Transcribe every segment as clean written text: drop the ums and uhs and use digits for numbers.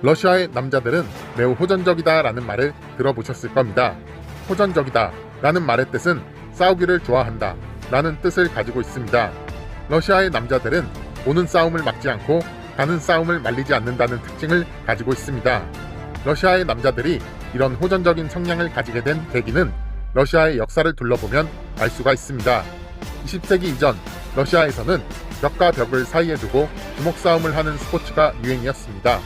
러시아의 남자들은 매우 호전적이다 라는 말을 들어보셨을 겁니다. 호전적이다 라는 말의 뜻은 싸우기를 좋아한다 라는 뜻을 가지고 있습니다. 러시아의 남자들은 오는 싸움을 막지 않고 가는 싸움을 말리지 않는다는 특징을 가지고 있습니다. 러시아의 남자들이 이런 호전적인 성향을 가지게 된 계기는 러시아의 역사를 둘러보면 알 수가 있습니다. 20세기 이전 러시아에서는 벽과 벽을 사이에 두고 주먹 싸움을 하는 스포츠가 유행이었습니다.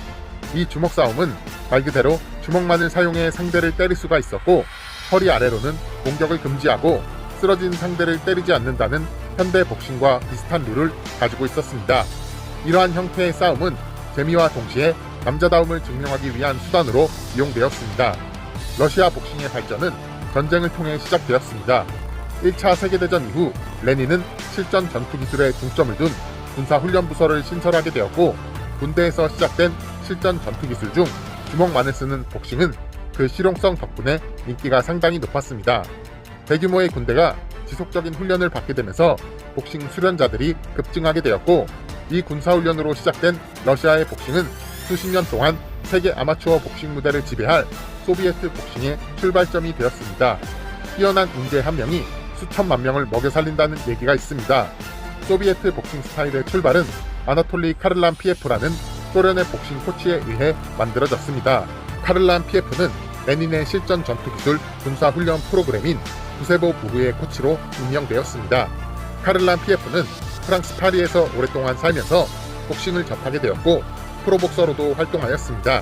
이 주먹 싸움은 말 그대로 주먹만을 사용해 상대를 때릴 수가 있었고, 허리 아래로는 공격을 금지하고 쓰러진 상대를 때리지 않는다는 현대 복싱과 비슷한 룰을 가지고 있었습니다. 이러한 형태의 싸움은 재미와 동시에 남자다움을 증명하기 위한 수단으로 이용되었습니다. 러시아 복싱의 발전은 전쟁을 통해 시작되었습니다. 1차 세계대전 이후 레닌은 실전 전투 기술에 중점을 둔 군사훈련 부서를 신설하게 되었고, 군대에서 시작된 실전 전투 기술 중 주먹만을 쓰는 복싱은 그 실용성 덕분에 인기가 상당히 높았습니다. 대규모의 군대가 지속적인 훈련을 받게 되면서 복싱 수련자들이 급증하게 되었고, 이 군사훈련으로 시작된 러시아의 복싱은 수십 년 동안 세계 아마추어 복싱 무대를 지배할 소비에트 복싱의 출발점이 되었습니다. 뛰어난 인재 한 명이 수천만 명을 먹여 살린다는 얘기가 있습니다. 소비에트 복싱 스타일의 출발은 아나톨리 카를란 피에프라는 소련의 복싱 코치에 의해 만들어졌습니다. 카를란 피에프는 레닌의 실전 전투 기술 군사훈련 프로그램인 구세보 부후의 코치로 임명되었습니다. 카를란 피에프는 프랑스 파리에서 오랫동안 살면서 복싱을 접하게 되었고, 프로복서로도 활동하였습니다.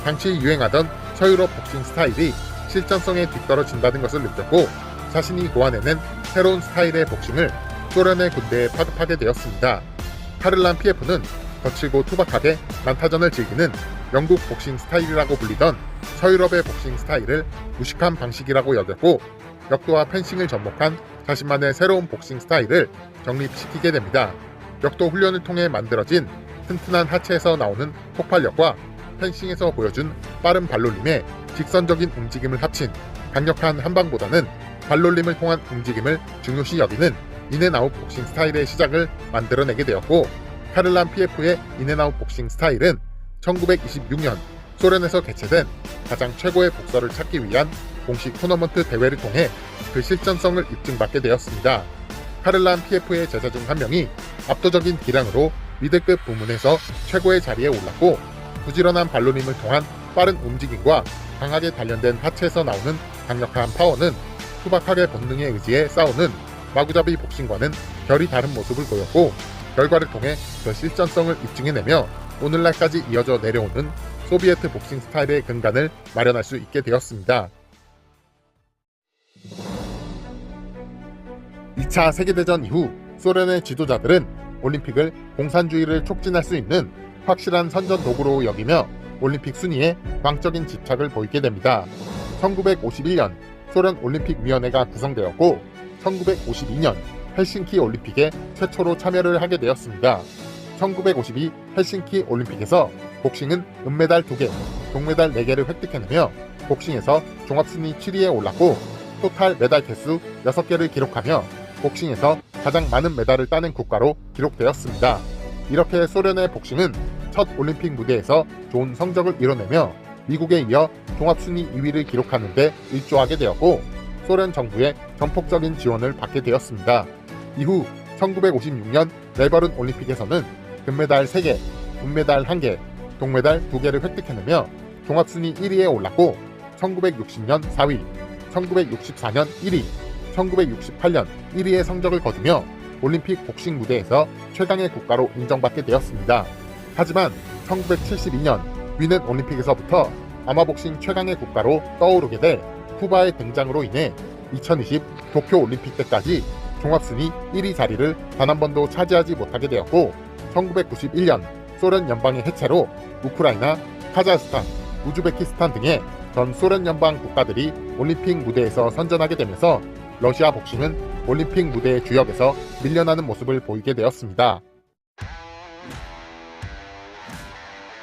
당시 유행하던 서유럽 복싱 스타일이 실전성에 뒤떨어진다는 것을 느꼈고, 자신이 고안해낸 새로운 스타일의 복싱을 소련의 군대에 파급하게 되었습니다. 카를란 피에프는 거칠고 투박하게 난타전을 즐기는 영국 복싱 스타일이라고 불리던 서유럽의 복싱 스타일을 무식한 방식이라고 여겼고, 격도와 펜싱을 접목한 자신만의 새로운 복싱 스타일을 정립시키게 됩니다. 격도 훈련을 통해 만들어진 튼튼한 하체에서 나오는 폭발력과 펜싱에서 보여준 빠른 발놀림에 직선적인 움직임을 합친 강력한 한방보다는 발놀림을 통한 움직임을 중요시 여기는 인앤아웃 복싱 스타일의 시작을 만들어내게 되었고, 카를란 피에프의 인앤아웃 복싱 스타일은 1926년 소련에서 개최된 가장 최고의 복서를 찾기 위한 공식 토너먼트 대회를 통해 그 실전성을 입증받게 되었습니다. 카를란 피에프의 제자 중 한 명이 압도적인 기량으로 미들급 부문에서 최고의 자리에 올랐고, 부지런한 발놀림을 통한 빠른 움직임과 강하게 단련된 하체에서 나오는 강력한 파워는 투박하게 본능에 의지해 싸우는 마구잡이 복싱과는 결이 다른 모습을 보였고, 결과를 통해 그 실전성을 입증해내며 오늘날까지 이어져 내려오는 소비에트 복싱 스타일의 근간을 마련할 수 있게 되었습니다. 2차 세계대전 이후 소련의 지도자들은 올림픽을 공산주의를 촉진할 수 있는 확실한 선전 도구로 여기며 올림픽 순위에 광적인 집착을 보이게 됩니다. 1951년 소련 올림픽위원회가 구성되었고, 1952년 헬싱키 올림픽에 최초로 참여를 하게 되었습니다. 1952 헬싱키 올림픽에서 복싱은 은메달 2개, 동메달 4개를 획득해내며 복싱에서 종합순위 7위에 올랐고, 토탈 메달 개수 6개를 기록하며 복싱에서 가장 많은 메달을 따낸 국가로 기록되었습니다. 이렇게 소련의 복싱은 첫 올림픽 무대에서 좋은 성적을 이뤄내며 미국에 이어 종합순위 2위를 기록하는 데 일조하게 되었고, 소련 정부의 전폭적인 지원을 받게 되었습니다. 이후 1956년 멜버른 올림픽에서는 금메달 3개, 은메달 1개, 동메달 2개를 획득해내며 종합순위 1위에 올랐고, 1960년 4위, 1964년 1위, 1968년 1위의 성적을 거두며 올림픽 복싱 무대에서 최강의 국가로 인정받게 되었습니다. 하지만 1972년 위넨 올림픽에서부터 아마복싱 최강의 국가로 떠오르게 돼 쿠바의 등장으로 인해 2020 도쿄 올림픽 때까지 종합순위 1위 자리를 단 한 번도 차지하지 못하게 되었고, 1991년 소련 연방의 해체로 우크라이나, 카자흐스탄, 우즈베키스탄 등의 전 소련 연방 국가들이 올림픽 무대에서 선전하게 되면서 러시아 복싱은 올림픽 무대의 주역에서 밀려나는 모습을 보이게 되었습니다.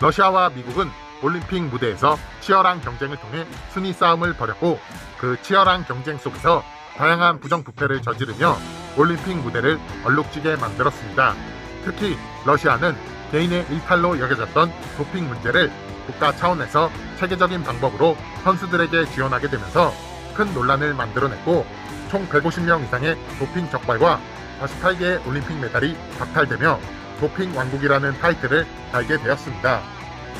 러시아와 미국은 올림픽 무대에서 치열한 경쟁을 통해 순위 싸움을 벌였고, 그 치열한 경쟁 속에서 다양한 부정부패를 저지르며 올림픽 무대를 얼룩지게 만들었습니다. 특히 러시아는 개인의 일탈로 여겨졌던 도핑 문제를 국가 차원에서 체계적인 방법으로 선수들에게 지원하게 되면서 큰 논란을 만들어냈고 총 150명 이상의 도핑 적발과 48개의 올림픽 메달이 박탈되며 도핑 왕국이라는 타이틀을 달게 되었습니다.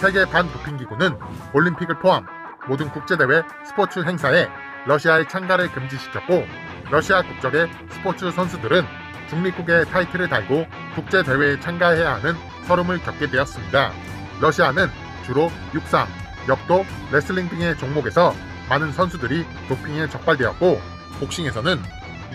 세계 반도핑기구는 올림픽을 포함 모든 국제대회 스포츠 행사에 러시아의 참가를 금지시켰고 러시아 국적의 스포츠 선수들은 중립국의 타이틀을 달고 국제대회에 참가해야 하는 서름을 겪게 되었습니다. 러시아는 주로 육상, 역도, 레슬링 등의 종목에서 많은 선수들이 도핑에 적발되었고 복싱에서는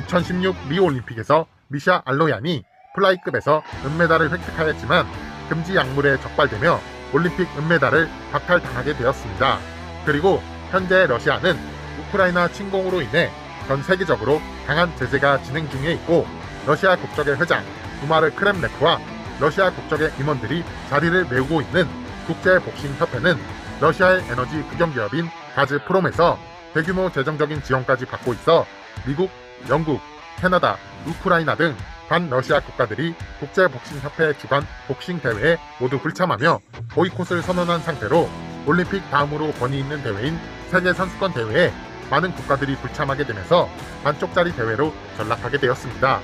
2016 리오올림픽에서 미샤 알로얀이 플라이급에서 은메달을 획득하였지만 금지 약물에 적발되며 올림픽 은메달을 박탈당하게 되었습니다. 그리고 현재 러시아는 우크라이나 침공으로 인해 전 세계적으로 강한 제재가 진행 중에 있고 러시아 국적의 회장 우마르 크렘레크와 러시아 국적의 임원들이 자리를 메우고 있는 국제복싱협회는 러시아의 에너지 국영기업인 가즈프롬에서 대규모 재정적인 지원까지 받고 있어 미국, 영국, 캐나다, 우크라이나 등 반러시아 국가들이 국제복싱협회 주관 복싱 대회에 모두 불참하며 보이콧을 선언한 상태로 올림픽 다음으로 권위 있는 대회인 세계선수권 대회에 많은 국가들이 불참하게 되면서 반쪽짜리 대회로 전락하게 되었습니다.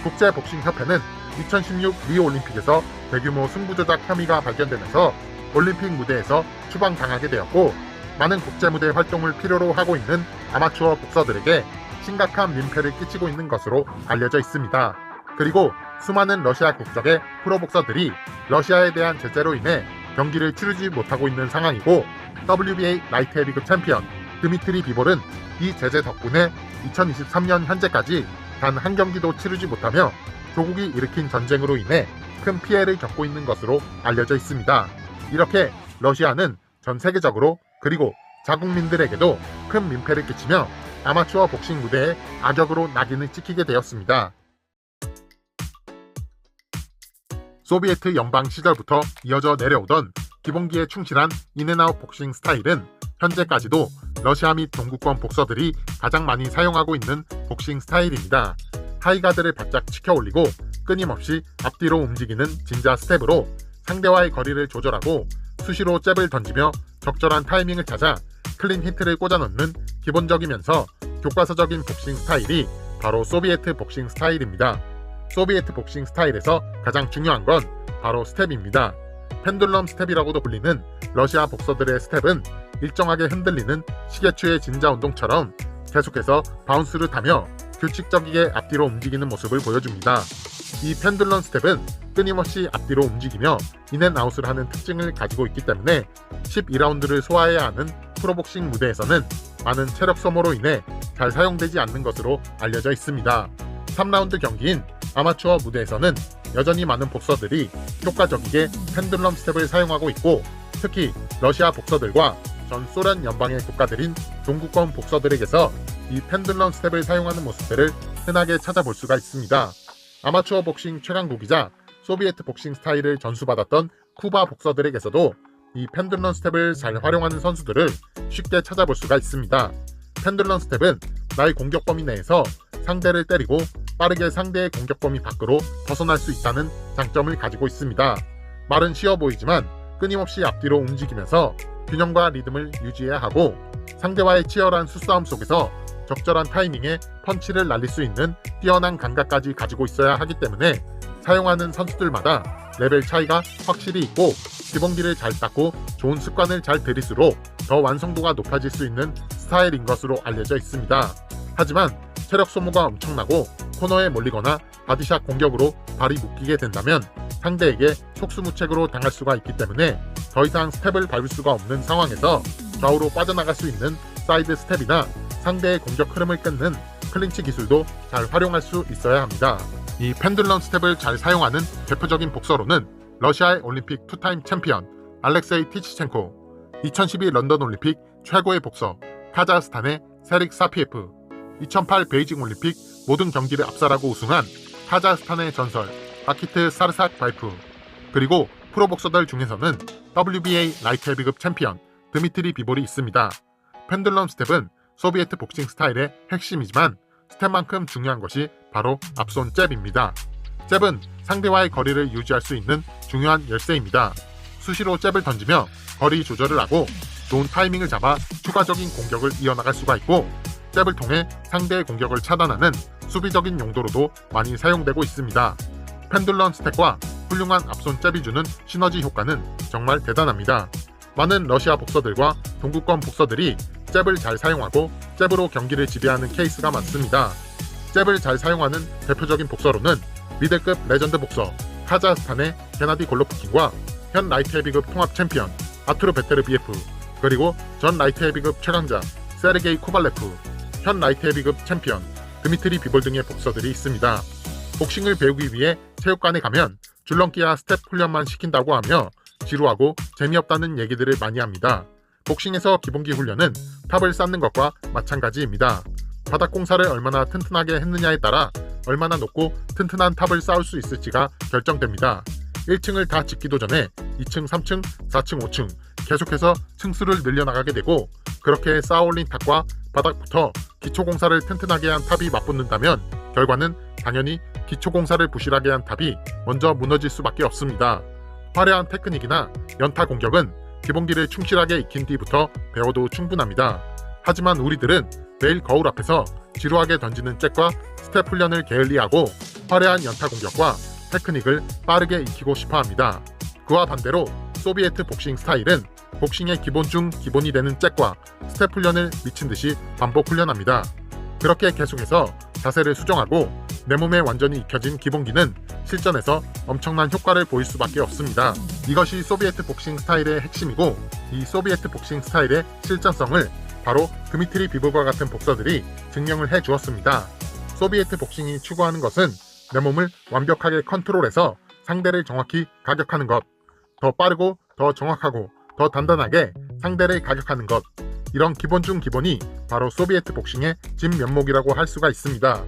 국제복싱협회는 2016 리오올림픽에서 대규모 승부조작 혐의가 발견되면서 올림픽 무대에서 추방당하게 되었고 많은 국제무대 활동을 필요로 하고 있는 아마추어 복서들에게 심각한 민폐를 끼치고 있는 것으로 알려져 있습니다. 그리고 수많은 러시아 국적의 프로복서들이 러시아에 대한 제재로 인해 경기를 치르지 못하고 있는 상황이고 WBA 라이트 헤비급 챔피언 드미트리 비볼은 이 제재 덕분에 2023년 현재까지 단 한 경기도 치르지 못하며 조국이 일으킨 전쟁으로 인해 큰 피해를 겪고 있는 것으로 알려져 있습니다. 이렇게 러시아는 전 세계적으로 그리고 자국민들에게도 큰 민폐를 끼치며 아마추어 복싱 무대에 악역으로 낙인을 찍히게 되었습니다. 소비에트 연방 시절부터 이어져 내려오던 기본기에 충실한 인앤아웃 복싱 스타일은 현재까지도 러시아 및 동구권 복서들이 가장 많이 사용하고 있는 복싱 스타일입니다. 하이가드를 바짝 치켜 올리고 끊임없이 앞뒤로 움직이는 진자 스텝으로 상대와의 거리를 조절하고 수시로 잽을 던지며 적절한 타이밍을 찾아 클린 히트를 꽂아넣는 기본적이면서 교과서적인 복싱 스타일이 바로 소비에트 복싱 스타일입니다. 소비에트 복싱 스타일에서 가장 중요한 건 바로 스텝입니다. 펜듈럼 스텝이라고도 불리는 러시아 복서들의 스텝은 일정하게 흔들리는 시계추의 진자 운동처럼 계속해서 바운스를 타며 규칙적이게 앞뒤로 움직이는 모습을 보여줍니다. 이 펜듈럼 스텝은 끊임없이 앞뒤로 움직이며 인앤아웃을 하는 특징을 가지고 있기 때문에 12라운드를 소화해야 하는 프로복싱 무대에서는 많은 체력 소모로 인해 잘 사용되지 않는 것으로 알려져 있습니다. 3라운드 경기인 아마추어 무대에서는 여전히 많은 복서들이 효과적이게 펜듈럼 스텝을 사용하고 있고 특히 러시아 복서들과 전 소련 연방의 국가들인 동구권 복서들에게서 이 펜듈럼 스텝을 사용하는 모습들을 흔하게 찾아볼 수가 있습니다. 아마추어 복싱 최강국이자 소비에트 복싱 스타일을 전수받았던 쿠바 복서들에게서도 이 펜듈럼 스텝을 잘 활용하는 선수들을 쉽게 찾아볼 수가 있습니다. 펜듈럼 스텝은 나의 공격 범위 내에서 상대를 때리고 빠르게 상대의 공격 범위 밖으로 벗어날 수 있다는 장점을 가지고 있습니다. 말은 쉬워 보이지만 끊임없이 앞뒤로 움직이면서 균형과 리듬을 유지해야 하고 상대와의 치열한 수싸움 속에서 적절한 타이밍에 펀치를 날릴 수 있는 뛰어난 감각까지 가지고 있어야 하기 때문에 사용하는 선수들마다 레벨 차이가 확실히 있고 기본기를 잘 닦고 좋은 습관을 잘 들일수록 더 완성도가 높아질 수 있는 스타일인 것으로 알려져 있습니다. 하지만 체력 소모가 엄청나고 코너에 몰리거나 바디샷 공격으로 발이 묶이게 된다면 상대에게 속수무책으로 당할 수가 있기 때문에 더 이상 스텝을 밟을 수가 없는 상황에서 좌우로 빠져나갈 수 있는 사이드 스텝이나 상대의 공격 흐름을 끊는 클린치 기술도 잘 활용할 수 있어야 합니다. 이 펜듈럼 스텝을 잘 사용하는 대표적인 복서로는 러시아의 올림픽 투타임 챔피언 알렉세이 티치첸코, 2012 런던 올림픽 최고의 복서 카자흐스탄의 세릭 사피에프, 2008 베이징 올림픽 모든 경기를 압살하고 우승한 카자흐스탄의 전설 아키트 사르삭바이프, 그리고 프로복서들 중에서는 WBA 라이트 헤비급 챔피언 드미트리 비볼이 있습니다. 펜듈럼 스텝은 소비에트 복싱 스타일의 핵심이지만 스텝만큼 중요한 것이 바로 앞손 잽입니다. 잽은 상대와의 거리를 유지할 수 있는 중요한 열쇠입니다. 수시로 잽을 던지며 거리 조절을 하고 좋은 타이밍을 잡아 추가적인 공격을 이어나갈 수가 있고, 잽을 통해 상대의 공격을 차단하는 수비적인 용도로도 많이 사용되고 있습니다. 펜듈럼 스택과 훌륭한 앞손 잽이 주는 시너지 효과는 정말 대단합니다. 많은 러시아 복서들과 동구권 복서들이 잽을 잘 사용하고 잽으로 경기를 지배하는 케이스가 많습니다. 잽을 잘 사용하는 대표적인 복서로는 미들급 레전드 복서 카자흐스탄의 게나디 골로프킨과 현 라이트 헤비급 통합 챔피언 아투르 베테르비예프, 그리고 전 라이트 헤비급 최강자 세르게이 코발레프, 현 라이트 헤비급 챔피언 드미트리 비볼 등의 복서들이 있습니다. 복싱을 배우기 위해 체육관에 가면 줄넘기와 스텝 훈련만 시킨다고 하며 지루하고 재미없다는 얘기들을 많이 합니다. 복싱에서 기본기 훈련은 탑을 쌓는 것과 마찬가지입니다. 바닥 공사를 얼마나 튼튼하게 했느냐에 따라 얼마나 높고 튼튼한 탑을 쌓을 수 있을지가 결정됩니다. 1층을 다 짓기도 전에 2층, 3층, 4층, 5층 계속해서 층수를 늘려나가게 되고, 그렇게 쌓아올린 탑과 바닥부터 기초공사를 튼튼하게 한 탑이 맞붙는다면 결과는 당연히 기초공사를 부실하게 한 탑이 먼저 무너질 수밖에 없습니다. 화려한 테크닉이나 연타 공격은 기본기를 충실하게 익힌 뒤부터 배워도 충분합니다. 하지만 우리들은 매일 거울 앞에서 지루하게 던지는 잽과 스텝 훈련을 게을리하고 화려한 연타 공격과 테크닉을 빠르게 익히고 싶어합니다. 그와 반대로 소비에트 복싱 스타일은 복싱의 기본 중 기본이 되는 잽과 스텝 훈련을 미친듯이 반복 훈련합니다. 그렇게 계속해서 자세를 수정하고 내 몸에 완전히 익혀진 기본기는 실전에서 엄청난 효과를 보일 수밖에 없습니다. 이것이 소비에트 복싱 스타일의 핵심이고, 이 소비에트 복싱 스타일의 실전성을 바로 드미트리 비볼과 같은 복서들이 증명을 해 주었습니다. 소비에트 복싱이 추구하는 것은 내 몸을 완벽하게 컨트롤해서 상대를 정확히 가격하는 것, 더 빠르고 더 정확하고 더 단단하게 상대를 가격하는 것, 이런 기본 중 기본이 바로 소비에트 복싱의 진면목이라고 할 수가 있습니다.